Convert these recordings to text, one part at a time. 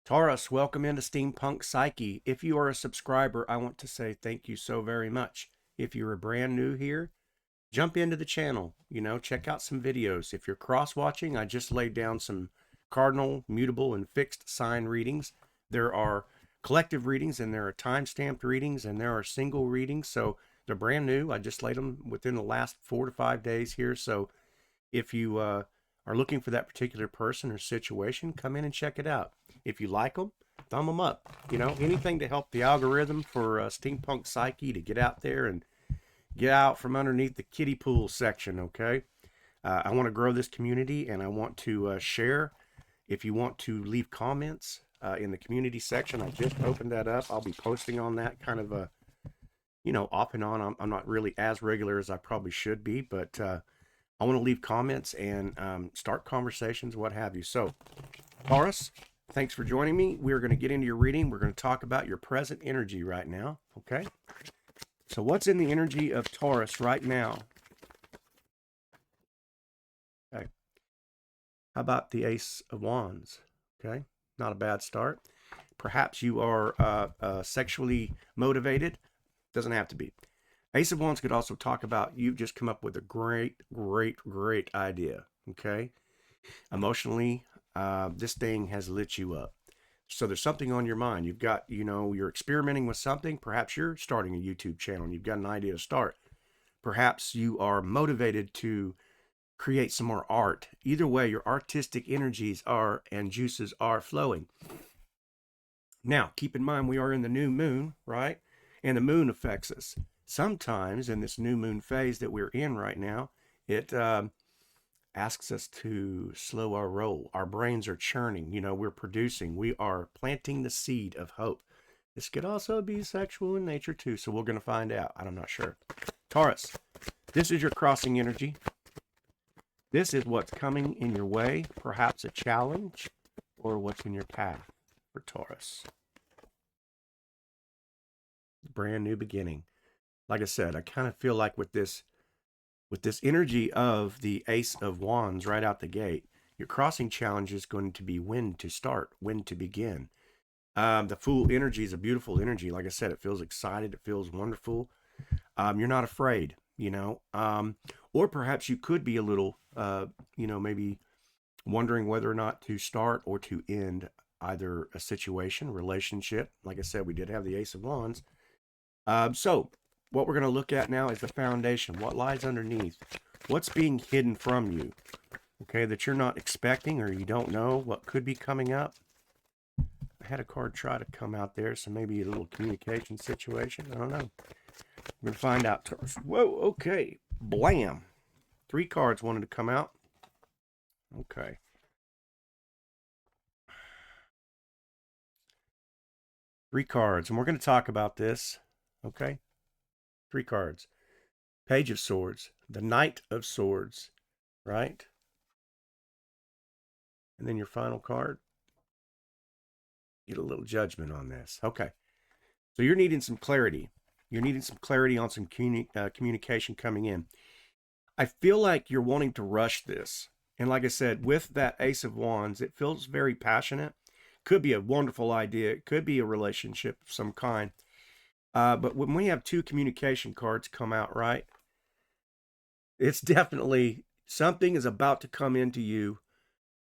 Taurus, welcome into Steampunk Psyche. If you are a subscriber, I want to say thank you so very much. If you're a brand new here, jump into the channel. Check out some videos. If you're cross-watching, I just laid down some cardinal, mutable, and fixed sign readings. There are collective readings, and there are time-stamped readings, and there are single readings. So they're brand new. I just laid them within the last 4 to 5 days here. So if you are looking for that particular person or situation, come in and check it out. If you like them, thumb them up. Anything to help the algorithm for Steampunk Psyche to get out there and get out from underneath the kiddie pool section, okay? I want to grow this community, and I want to share. If you want to leave comments in the community section, I just opened that up. I'll be posting on that kind of off and on. I'm not really as regular as I probably should be, but I want to leave comments and start conversations, what have you. So, Taurus, thanks for joining me. We're going to get into your reading. We're going to talk about your present energy right now, okay? So what's in the energy of Taurus right now? Okay. How about the Ace of Wands? Okay, not a bad start. Perhaps you are sexually motivated. Doesn't have to be. Ace of Wands could also talk about you've just come up with a great idea, okay? Emotionally, this thing has lit you up. So there's something on your mind. You've got, you're experimenting with something. Perhaps you're starting a YouTube channel and you've got an idea to start. Perhaps you are motivated to create some more art. Either way, your artistic energies are and juices are flowing. Now, keep in mind, we are in the new moon, right? And the moon affects us. Sometimes in this new moon phase that we're in right now, it asks us to slow our roll. Our brains are churning. We're producing. We are planting the seed of hope. This could also be sexual in nature too, so we're going to find out. I'm not sure. Taurus, this is your crossing energy. This is what's coming in your way, perhaps a challenge, or what's in your path for Taurus. Brand new beginning. Like I said, I kind of feel like with this energy of the Ace of Wands right out the gate, your crossing challenge is going to be when to start, when to begin. The Fool energy is a beautiful energy. Like I said, it feels excited. It feels wonderful. You're not afraid, or perhaps you could be a little, maybe wondering whether or not to start or to end either a situation, relationship. Like I said, we did have the Ace of Wands. So what we're going to look at now is the foundation. What lies underneath? What's being hidden from you? Okay, that you're not expecting or you don't know what could be coming up. I had a card try to come out there, so maybe a little communication situation. I don't know. We're going to find out. Whoa, okay. Blam. 3 cards wanted to come out. Okay. Three cards, and we're going to talk about this. Okay. 3 cards. Page of Swords, the Knight of Swords, right? And then your final card. Get a little judgment on this. Okay. So you're needing some clarity. You're needing some clarity on some communication coming in. I feel like you're wanting to rush this. And like I said, with that Ace of Wands, it feels very passionate. Could be a wonderful idea. It could be a relationship of some kind. But when we have 2 communication cards come out, right, it's definitely something is about to come into you,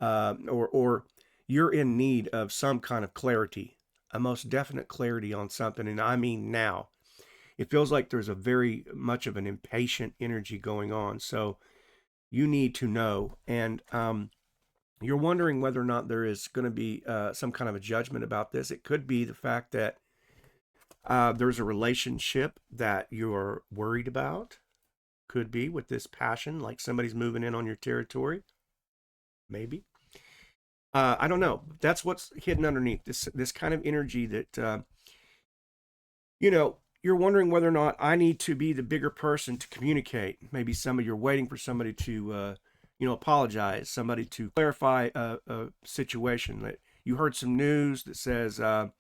or you're in need of some kind of clarity, a most definite clarity on something. And I mean now. It feels like there's a very much of an impatient energy going on. So you need to know. And you're wondering whether or not there is going to be some kind of a judgment about this. It could be the fact that there's a relationship that you're worried about. Could be with this passion, like somebody's moving in on your territory. Maybe. I don't know. That's what's hidden underneath this kind of energy that, you're wondering whether or not I need to be the bigger person to communicate. Maybe you're waiting for somebody to, apologize, somebody to clarify a situation. That you heard some news that says, I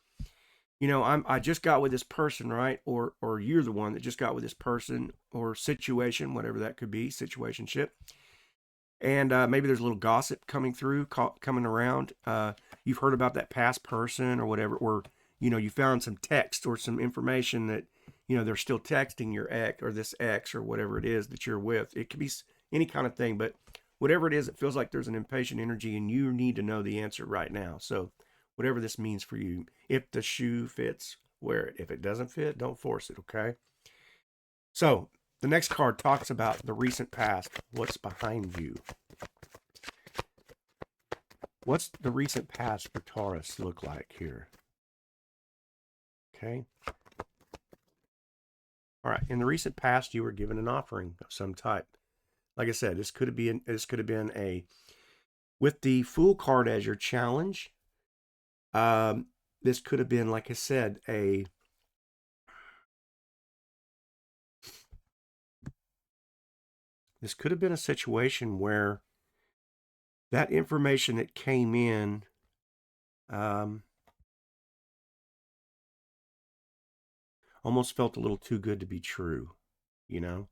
just got with this person, right? Or you're the one that just got with this person or situation, whatever that could be, situationship. And maybe there's a little gossip coming around. you've heard about that past person or whatever, or, you know, you found some text or some information that, you know, they're still texting your ex or this ex or whatever it is that you're with. It could be any kind of thing, but whatever it is, it feels like there's an impatient energy and you need to know the answer right now. So whatever this means for you, if the shoe fits, wear it. If it doesn't fit, don't force it, okay? So the next card talks about the recent past. What's behind you? What's the recent past for Taurus look like here? Okay. All right. In the recent past, you were given an offering of some type. Like I said, this could have been a, with the Fool card as your challenge. This could have been, like I said, this could have been a situation where that information that came in, almost felt a little too good to be true, you know?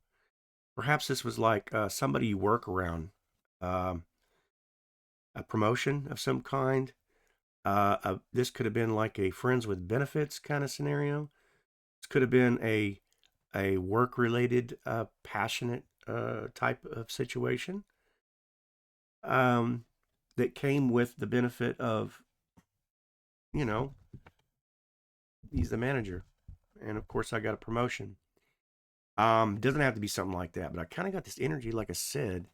Perhaps this was like somebody you work around, a promotion of some kind. This could have been like a friends with benefits kind of scenario. This could have been a work-related, passionate type of situation that came with the benefit of, you know, he's the manager, and of course I got a promotion. Doesn't have to be something like that, but I kind of got this energy, like I said,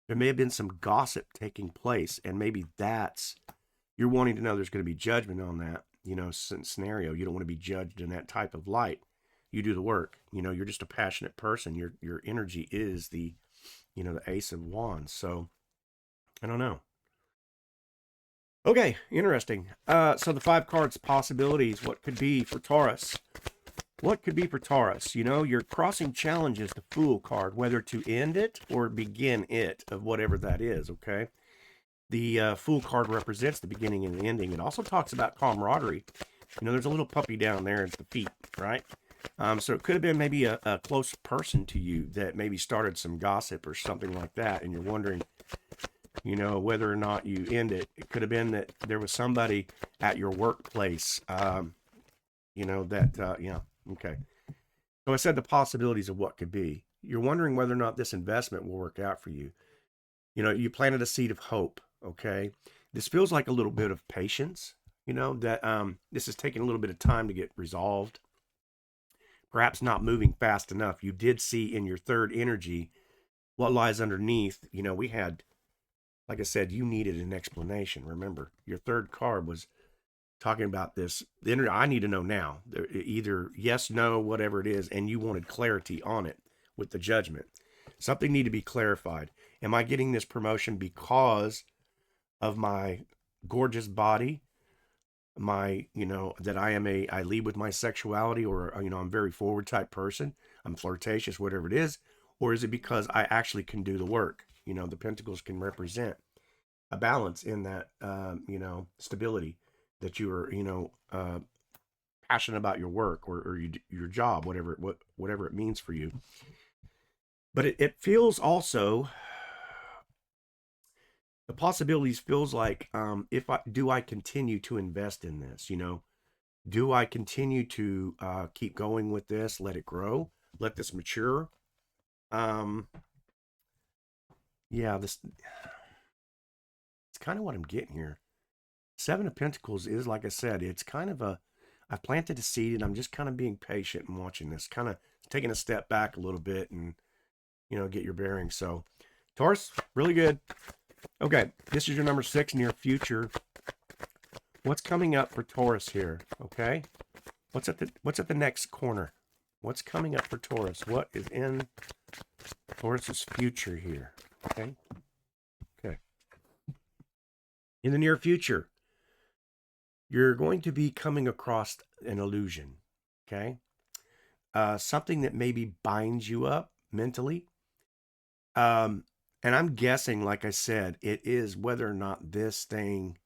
there may have been some gossip taking place, and maybe that's, you're wanting to know there's going to be judgment on that, you know, scenario. You don't want to be judged in that type of light. You do the work. You know, you're just a passionate person. Your energy is the, you know, the Ace of Wands. So I don't know. Okay, interesting. So the 5 cards possibilities, what could be for Taurus? What could be for Taurus? You know, you're crossing challenges, the Fool card, whether to end it or begin it, of whatever that is, okay? The Fool card represents the beginning and the ending. It also talks about camaraderie. You know, there's a little puppy down there at the feet, right? So it could have been maybe a close person to you that maybe started some gossip or something like that, and you're wondering, you know, whether or not you end it. It could have been that there was somebody at your workplace, you know, that, yeah, okay. So I said the possibilities of what could be. You're wondering whether or not this investment will work out for you. You know, you planted a seed of hope, okay? This feels like a little bit of patience, you know, that this is taking a little bit of time to get resolved. Perhaps not moving fast enough. You did see in your third energy what lies underneath. You know, we had, like I said, you needed an explanation. Remember, your third card was talking about this. I need to know now. Either yes, no, whatever it is, and you wanted clarity on it with the judgment. Something need to be clarified. Am I getting this promotion because of my gorgeous body? My, you know, that I lead with my sexuality, or, you know, I'm very forward type person. I'm flirtatious, whatever it is. Or is it because I actually can do the work? You know, the pentacles can represent a balance in that, you know, stability that you are, you know, passionate about your work, or your job, whatever it means for you. But it feels also, the possibilities feels like, if I continue to invest in this, you know, do I continue to keep going with this, let it grow, let this mature? Yeah, this, it's kind of what I'm getting here. 7 of Pentacles is, like I said, it's kind of a, I've planted a seed and I'm just kind of being patient and watching this, kind of taking a step back a little bit and, you know, get your bearings. So Taurus, really good. Okay, this is your number 6, near future. What's coming up for Taurus here? Okay, what's at the next corner? What's coming up for Taurus? What is in Taurus's future here? Okay, okay. In the near future, you're going to be coming across an illusion. Okay, something that maybe binds you up mentally. And I'm guessing, like I said, it is whether or not this thing,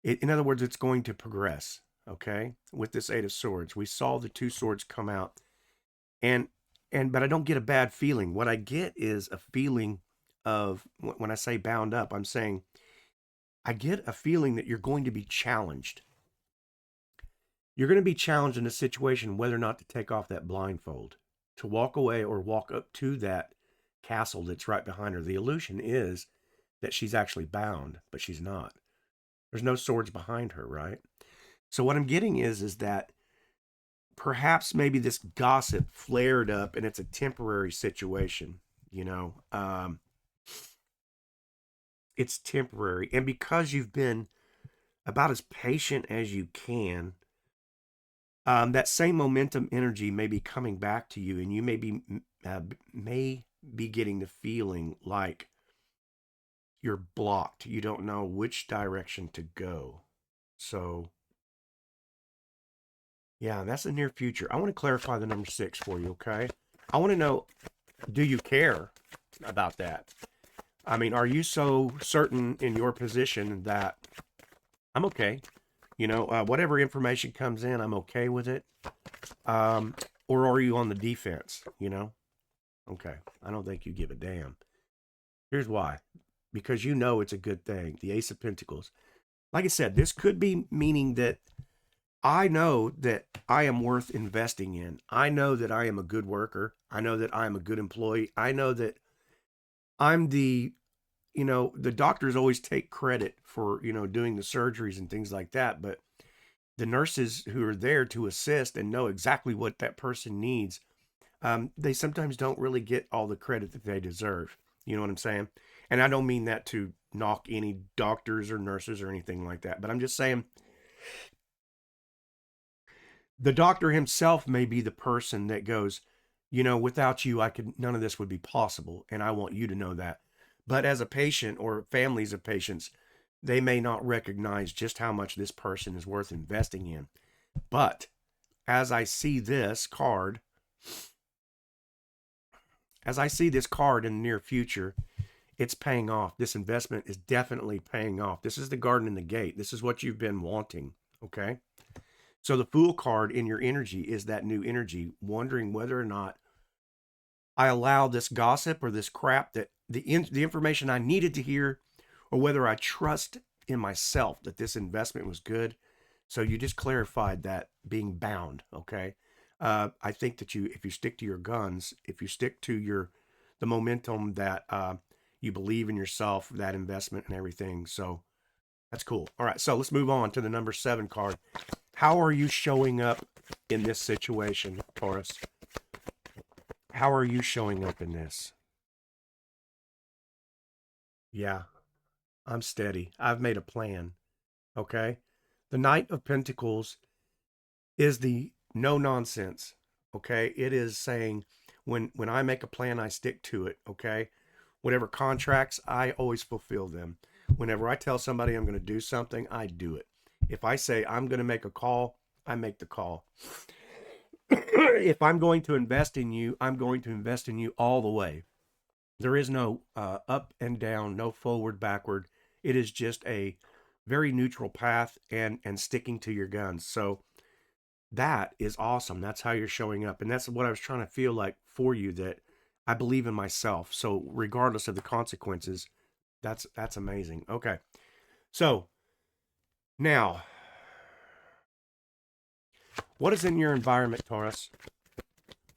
in other words, it's going to progress. Okay, with this 8 of Swords, we saw the 2 swords come out, and but I don't get a bad feeling. What I get is a feeling of, when I say bound up, I'm saying I get a feeling that you're going to be challenged. You're going to be challenged in a situation whether or not to take off that blindfold, to walk away or walk up to that castle that's right behind her. The illusion is that she's actually bound, but she's not. There's no swords behind her, right? So what I'm getting is that perhaps maybe this gossip flared up and it's a temporary situation, you know. It's temporary. And because you've been about as patient as you can, that same momentum energy may be coming back to you, and you may be getting the feeling like you're blocked. You don't know which direction to go. So, yeah, that's the near future. I want to clarify the number 6 for you, okay? I want to know, do you care about that? I mean, are you so certain in your position that I'm okay? You know, whatever information comes in, I'm okay with it. Or are you on the defense, you know? Okay, I don't think you give a damn. Here's why. Because you know it's a good thing. The Ace of Pentacles. Like I said, this could be meaning that I know that I am worth investing in. I know that I am a good worker. I know that I am a good employee. I know that I'm the, you know, the doctors always take credit for, you know, doing the surgeries and things like that. But the nurses who are there to assist and know exactly what that person needs, they sometimes don't really get all the credit that they deserve. You know what I'm saying? And I don't mean that to knock any doctors or nurses or anything like that, but I'm just saying the doctor himself may be the person that goes, you know, without you, none of this would be possible. And I want you to know that. But as a patient or families of patients, they may not recognize just how much this person is worth investing in. But as I see this card, in the near future, it's paying off. This investment is definitely paying off. This is the garden and the gate. This is what you've been wanting. Okay. So the Fool card in your energy is that new energy, wondering whether or not I allow this gossip or this crap, that the information I needed to hear, or whether I trust in myself that this investment was good. So you just clarified that being bound. Okay. I think that if you stick to your guns, if you stick to the momentum that you believe in yourself, that investment and everything. So that's cool. All right. So let's move on to the number 7 card. How are you showing up in this situation, Taurus? How are you showing up in this? Yeah, I'm steady. I've made a plan. Okay. The Knight of Pentacles is the no nonsense. Okay. It is saying when I make a plan, I stick to it. Okay. Whatever contracts, I always fulfill them. Whenever I tell somebody I'm going to do something, I do it. If I say I'm going to make a call, I make the call. If I'm going to invest in you, I'm going to invest in you all the way. There is no up and down, no forward, backward. It is just a very neutral path and sticking to your guns. So that is awesome. That's how you're showing up. And that's what I was trying to feel like for you, that I believe in myself. So regardless of the consequences, that's amazing. Okay. So now, what is in your environment, Taurus?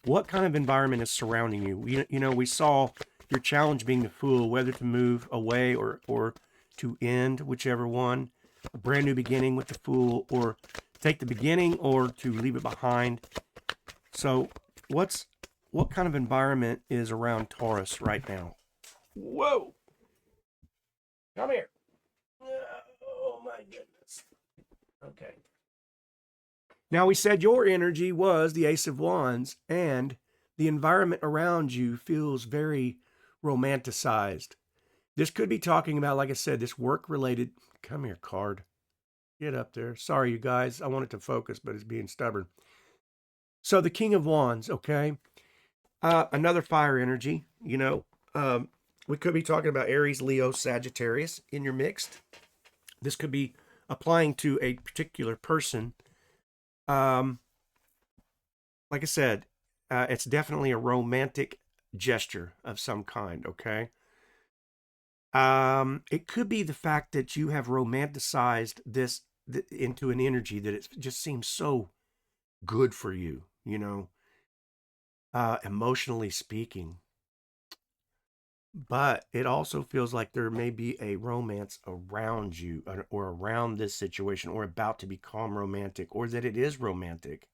What kind of environment is surrounding you? You know, we saw your challenge being the Fool, whether to move away or to end, whichever one. A brand new beginning with the Fool, or take the beginning, or to leave it behind. So what kind of environment is around Taurus right now? Whoa! Come here. Oh my goodness. Okay. Now, we said your energy was the Ace of Wands, and the environment around you feels very romanticized. This could be talking about, like I said, this work-related... Come here, card. Get up there. Sorry, you guys. I wanted to focus, but it's being stubborn. So the King of Wands, okay? Another fire energy, you know. We could be talking about Aries, Leo, Sagittarius in your mixed. This could be applying to a particular person. Like I said, it's definitely a romantic gesture of some kind, okay? It could be the fact that you have romanticized this into an energy that it just seems so good for you, emotionally speaking. But it also feels like there may be a romance around you or around this situation or about to become romantic or that it is romantic.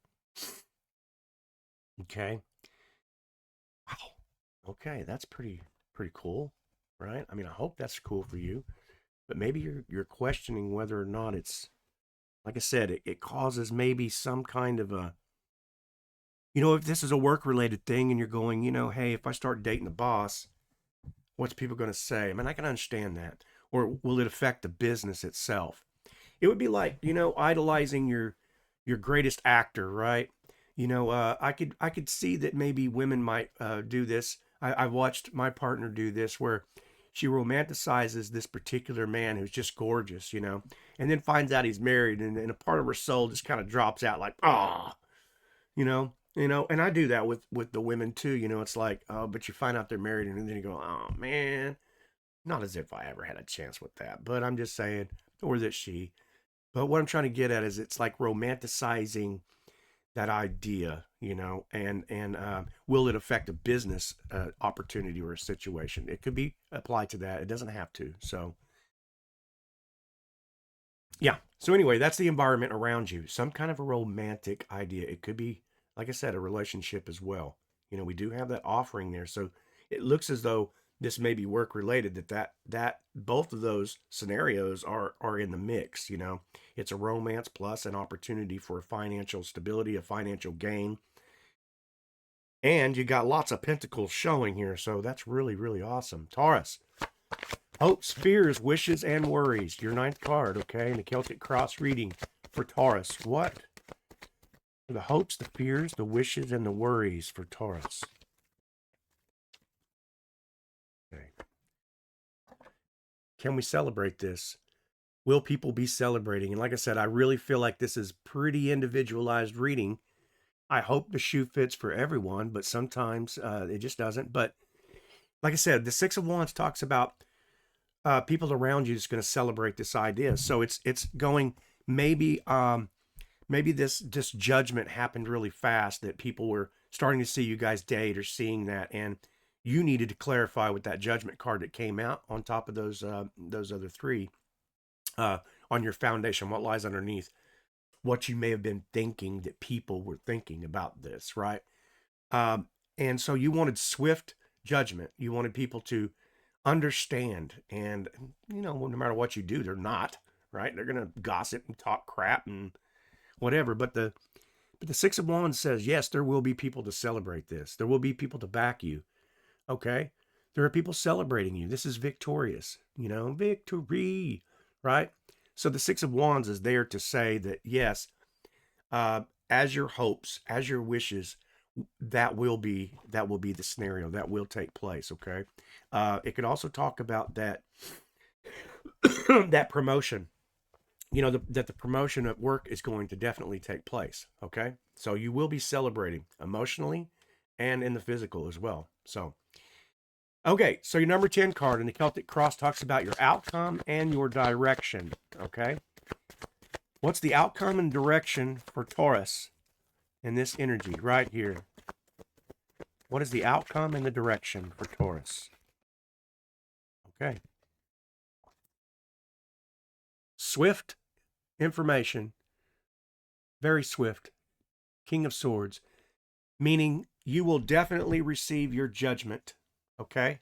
Okay. Wow. Okay, that's pretty cool, right? I mean, I hope that's cool for you, but maybe you're questioning whether or not it's like I said, it causes maybe some kind of a if this is a work related thing and you're going, hey, if I start dating the boss, what's people going to say? I mean, I can understand that. Or will it affect the business itself? It would be like, idolizing your greatest actor, right? I could see that maybe women might do this. I've watched my partner do this where she romanticizes this particular man who's just gorgeous, and then finds out he's married, and a part of her soul just kind of drops out like, ah, and I do that with the women too. It's like, oh, but you find out they're married, and then you go, oh man, not as if I ever had a chance with that, but I'm just saying, or that she. But what I'm trying to get at is it's like romanticizing that idea, and will it affect a business opportunity or a situation? It could be applied to that. It doesn't have to. So yeah. So anyway, that's the environment around you. Some kind of a romantic idea. It could be, like I said, a relationship as well. We do have that offering there. So it looks as though this may be work related that both of those scenarios are in the mix. It's a romance plus an opportunity for financial stability, a financial gain. And you got lots of pentacles showing here. So that's really, really awesome. Taurus. Hopes, fears, wishes, and worries. Your ninth card, okay? In the Celtic Cross reading for Taurus. What are the hopes, the fears, the wishes, and the worries for Taurus? Okay. Can we celebrate this? Will people be celebrating? And like I said, I really feel like this is pretty individualized reading. I hope the shoe fits for everyone, but sometimes it just doesn't. But like I said, the Six of Wands talks about people around you is going to celebrate this idea. So it's going maybe maybe this judgment happened really fast that people were starting to see you guys date or seeing that, and you needed to clarify with that judgment card that came out on top of those other three on your foundation, what lies underneath, what you may have been thinking that people were thinking about this, right? And so you wanted swift judgment. You wanted people to understand, and no matter what you do, they're not, right? They're gonna gossip and talk crap and whatever. But the Six of Wands says, yes, there will be people to celebrate this. There will be people to back you. Okay, there are people celebrating you. This is victorious. Victory, right? So the Six of Wands is there to say that yes, as your hopes, as your wishes, that will be the scenario that will take place. Okay, it could also talk about that that promotion. That the promotion at work is going to definitely take place. Okay, so you will be celebrating emotionally and in the physical as well. So okay, so your number 10 card in the Celtic Cross talks about your outcome and your direction. Okay, what's the outcome and direction for Taurus in this energy right here? What is the outcome and the direction for Taurus? Okay. Swift information, very swift. King of Swords, meaning you will definitely receive your judgment. Okay?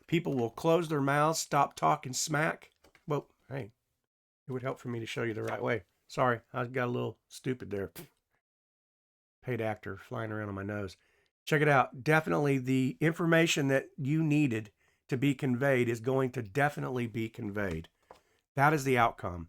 People will close their mouths, stop talking smack. Well, hey, it would help for me to show you the right way. Sorry, I got a little stupid there. Paid actor flying around on my nose. Check it out. Definitely the information that you needed to be conveyed is going to definitely be conveyed. That is the outcome.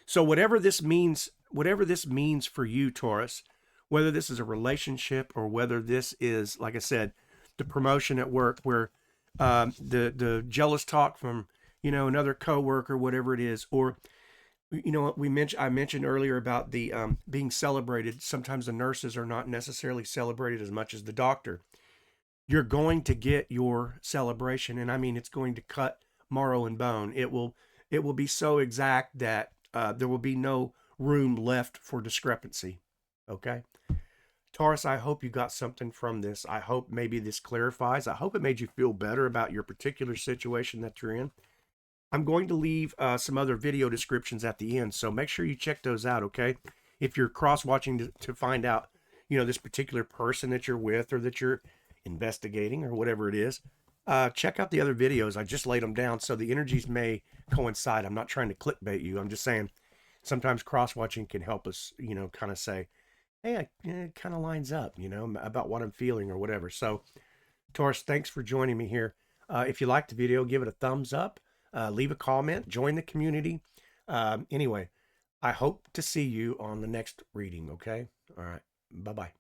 So whatever this means for you, Taurus, whether this is a relationship or whether this is, like I said, the promotion at work where the jealous talk from, another coworker, whatever it is, or, I mentioned earlier about the being celebrated. Sometimes the nurses are not necessarily celebrated as much as the doctor. You're going to get your celebration. And I mean, it's going to cut marrow and bone. It will be so exact that there will be no room left for discrepancy. Okay. Taurus, I hope you got something from this. I hope maybe this clarifies. I hope it made you feel better about your particular situation that you're in. I'm going to leave some other video descriptions at the end, so make sure you check those out, okay? If you're cross-watching to find out, this particular person that you're with or that you're investigating or whatever it is, check out the other videos. I just laid them down, so the energies may coincide. I'm not trying to clickbait you. I'm just saying sometimes cross-watching can help us, kind of say, hey, it kind of lines up, about what I'm feeling or whatever. So, Taurus, thanks for joining me here. If you liked the video, give it a thumbs up, leave a comment, join the community. Anyway, I hope to see you on the next reading, okay? All right. Bye-bye.